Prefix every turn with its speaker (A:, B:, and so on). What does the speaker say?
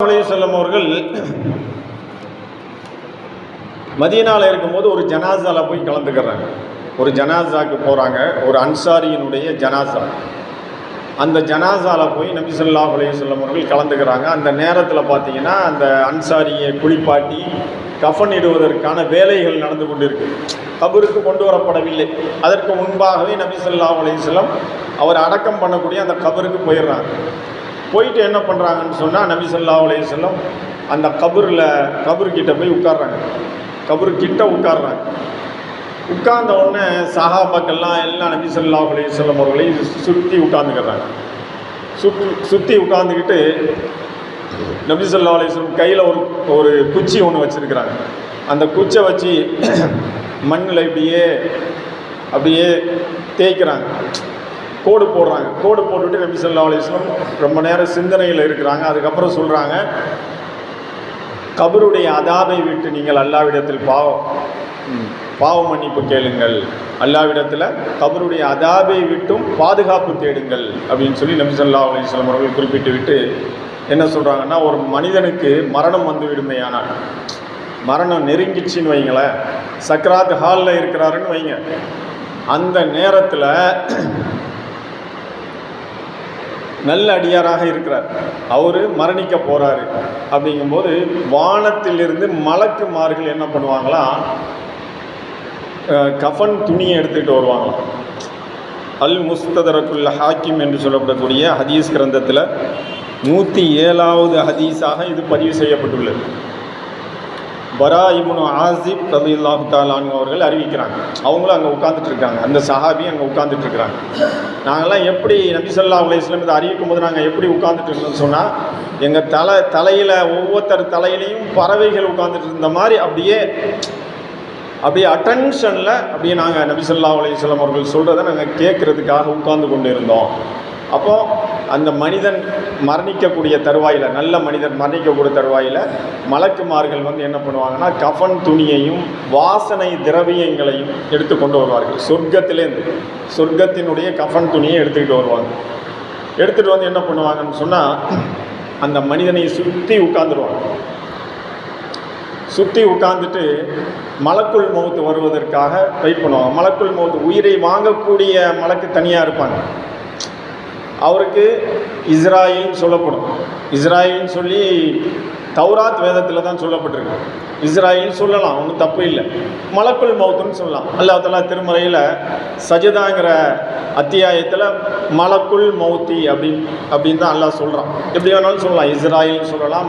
A: அலைஹிஸ்ஸலாம் அவர்கள் மதீனாவில் இருக்கும்போது ஒரு ஜனாசாவில் போய் கலந்துக்கிறாங்க. ஒரு ஜனாசாவுக்கு போகிறாங்க, ஒரு அன்சாரியினுடைய ஜனாசா. அந்த ஜனாசாவில் போய் நபி ஸல்லல்லாஹு அலைஹி வஸல்லம் அவர்கள் கலந்துக்கிறாங்க. அந்த நேரத்தில் பார்த்தீங்கன்னா அந்த அன்சாரியை குளிப்பாட்டி கஃன் இடுவதற்கான வேலைகள் நடந்து கொண்டு இருக்கு. கபருக்கு கொண்டு வரப்படவில்லை. அதற்கு முன்பாகவே நபி ஸல்லல்லாஹு அலைஹி வஸல்லம் அவர் அடக்கம் பண்ணக்கூடிய அந்த கபருக்கு போயிடுறாங்க. போயிட்டு என்ன பண்ணுறாங்கன்னு சொன்னால், நபி ஸல்லல்லாஹு அலைஹி வஸல்லம் அந்த கபருக்கிட்ட போய் உட்கார்றாங்க. கபருக்கிட்ட உட்கார்றாங்க. உட்கார்ந்த உடனே சஹாபாக்கள்லாம் எல்லாம் நபி ஸல்லல்லாஹு அலைஹி வஸல்லம் அவர்களை சுற்றி உட்கார்ந்துக்கிறாங்க. சுற்றி உட்கார்ந்துக்கிட்டு நபி ஸல்லல்லாஹு அலைஹி வஸல்லம் கையில் ஒரு குச்சி ஒன்று வச்சுருக்கிறாங்க. அந்த குச்சை வச்சு மண்ணில் அப்படியே தேய்க்கிறாங்க, கோடு போடுறாங்க. கோடு போட்டுவிட்டு நபி ஸல்லல்லாஹு அலைஹி வஸல்லம் ரொம்ப நேரம் சிந்தனையில் இருக்கிறாங்க. அதுக்கப்புறம் சொல்கிறாங்க, கபருடைய அதாபை விட்டு நீங்கள் அல்லாஹ்விடத்தில் பாவ மன்னிப்பு கேளுங்கள், அல்லாஹ்விடத்தில் கபருடைய அதாபை விட்டும் பாதுகாப்பு தேடுங்கள் அப்படின்னு சொல்லி நபி ஸல்லல்லாஹு அலைஹி வஸல்லம் அவர்கள் குறிப்பிட்டு விட்டு என்ன சொல்கிறாங்கன்னா, ஒரு மனிதனுக்கு மரணம் வந்து விடுமையானால், மரணம் நெருங்கிச்சின்னு வைங்களேன், சக்ராத் ஹாலில் இருக்கிறாருன்னு வைங்க, அந்த நேரத்தில் நல்ல அடியாராக இருக்கிறார், அவர் மரணிக்க போகிறாரு. அப்படிங்கும்போது வானத்திலிருந்து மலக்குமார்கள் என்ன பண்ணுவாங்களாம், கஃன் துணியை எடுத்துகிட்டு வருவாங்களாம். அல் முஸ்ததரக்குல் ஹாக்கிம் என்று சொல்லப்படக்கூடிய ஹதீஸ் கிரந்தத்தில் 107வது ஹதீஸாக இது பதிவு செய்யப்பட்டுள்ளது. பரா இப்னு ஆசிப் ரலியல்லாஹு தஆலா அன்ஹு அவர்கள் அறிவிக்கிறாங்க. அவங்களும் அங்கே உட்காந்துட்ருக்காங்க, அந்த சஹாபி அங்கே உட்காந்துட்ருக்குறாங்க. நாங்கள்லாம் எப்படி நபி ஸல்லல்லாஹு அலைஹி வஸல்லம் இதை அறிவிக்கும் போது நாங்கள் எப்படி உட்காந்துட்டு இருந்தோம்னு சொன்னால், எங்கள் தலையில் ஒவ்வொருத்தர் தலையிலையும் பறவைகள் உட்காந்துட்டு இருந்த மாதிரி அப்படியே அட்டென்ஷனில் அப்படியே நாங்கள் நபி ஸல்லல்லாஹு அலைஹி வஸல்லம் அவர்கள் சொல்கிறத நாங்கள் கேட்குறதுக்காக உட்கார்ந்து கொண்டு இருந்தோம். அப்போது அந்த மனிதன் மரணிக்கக்கூடிய தருவாயில், நல்ல மனிதன் மரணிக்கக்கூடிய தருவாயில் மலக்குமார்கள் வந்து என்ன பண்ணுவாங்கன்னா, கஃன் துணியையும் வாசனை திரவியங்களையும் எடுத்து கொண்டு வருவார்கள். சொர்க்கத்தினுடைய கஃன் துணியை எடுத்துக்கிட்டு வருவாங்க. எடுத்துகிட்டு வந்து என்ன பண்ணுவாங்கன்னு சொன்னால், அந்த மனிதனை சுற்றி உட்காந்துருவாங்க. சுற்றி உட்காந்துட்டு மலக்குள் மௌத் வருவதற்காக வெயிட் பண்ணுவாங்க. மலக்குள் மௌத் உயிரை வாங்கக்கூடிய மலக்கு தனியாக இருப்பாங்க. அவருக்கு இஸ்ராயில் சொல்லப்படும். இஸ்ராயில்னு சொல்லி தௌராத் வேதத்தில் தான் சொல்லப்பட்டிருக்கு. இஸ்ராயில் சொல்லலாம், ஒன்றும் தப்பு இல்லை. மலக்குள் மௌத்துன்னு சொல்லலாம். அல்லாஹ் தஆலா திருமறையில் சஜதாங்கிற அத்தியாயத்தில் மலக்குள் மௌத்தி அப்படின்னு தான் அல்லாஹ் சொல்கிறான். எப்படி வேணாலும் சொல்லலாம், இஸ்ராயில் சொல்லலாம்,